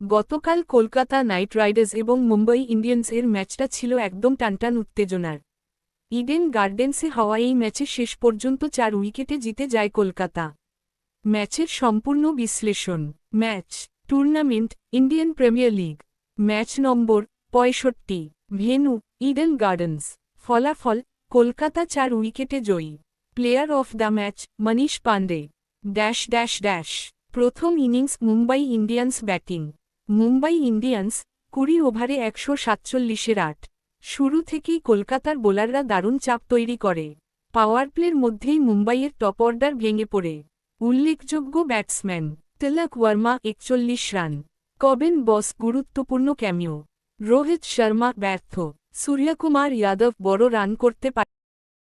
গতকাল Kolkata night Riders এবং মুম্বাই ইন্ডিয়ান্সের ম্যাচটা ছিল একদম টানটান উত্তেজনার। ইডেন গার্ডেন্সে হওয়া এই ম্যাচে শেষ পর্যন্ত 4 উইকেটে জিতে যায় কলকাতা। ম্যাচের সম্পূর্ণ বিশ্লেষণ। Match tournament Indian Premier League. Match number 65। Venue Eden Gardens. ফলাফল কলকাতা 4 উইকেটে জয়ী। Player of the match Manish Pandey. প্রথম innings Mumbai Indians batting. Mumbai Indians 20 ওভারে 147 8। শুরু থেকেই কলকাতার বোলাররা দারুণ চাপ তৈরি করে। পাওয়ার প্লের মধ্যেই মুম্বাইয়ের টপ অর্ডার ভেঙে পড়ে। উল্লেখযোগ্য ব্যাটসম্যান তিলক ওয়ার্মা 41 রান। কবেন বস গুরুত্বপূর্ণ ক্যামিও। রোহিত শর্মা ব্যর্থ। সূর্যকুমার যাদব বড় রান করতে পারে।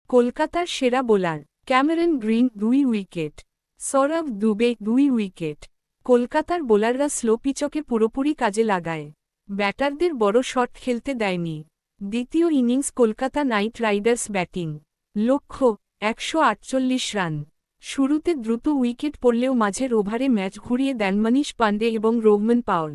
কলকাতার সেরা bowler Cameron Green 2 wicket. Saurav Dubey 2 wicket. কলকাতার বোলাররা স্লো পিচকে পুরোপুরি কাজে লাগায়। ব্যাটারদের বড় শট খেলতে দেয়নি। দ্বিতীয় innings Kolkata night Riders batting. লক্ষ্য 148 রান। শুরুতে দ্রুত উইকেট পড়লেও মাঝের ওভারে ম্যাচ ঘুরিয়ে দেন মনীষ পান্ডে এবং রোহমান পাউল।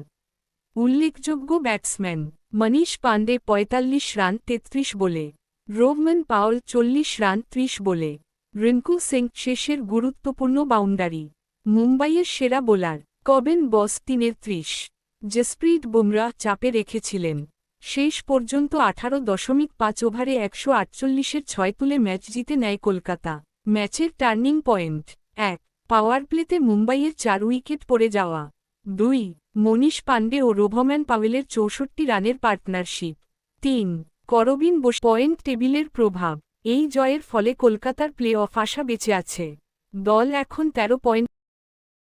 উল্লেখযোগ্য ব্যাটসম্যান মনীষ পান্ডে 45 রান 33 বলে। রোহমান পাউল 40 রান 30 বলে। রিঙ্কু সিং শেষের গুরুত্বপূর্ণ বাউন্ডারি। মুম্বাইয়ের সেরা বোলার কবেন বস 33। জসপ্রীত বুমরাহ চাপে রেখেছিলেন। শেষ পর্যন্ত 18.5 ওভারে 148-এর 6 তুলে ম্যাচ জিতে নেয় কলকাতা। ম্যাচের টার্নিং পয়েন্ট 1 পাওয়ার প্লেতে মুম্বাইয়ের 4 উইকেট পড়ে যাওয়া। 2 মনীষ পান্ডে ও রোহমান পাওয়েলের 64 রানের পার্টনারশিপ। 3 করবিন বোস। পয়েন্ট টেবিলের প্রভাব এই জয়ের ফলে কলকাতার প্লে অফ আশা বেঁচে আছে। দল এখন 13 পয়েন্ট।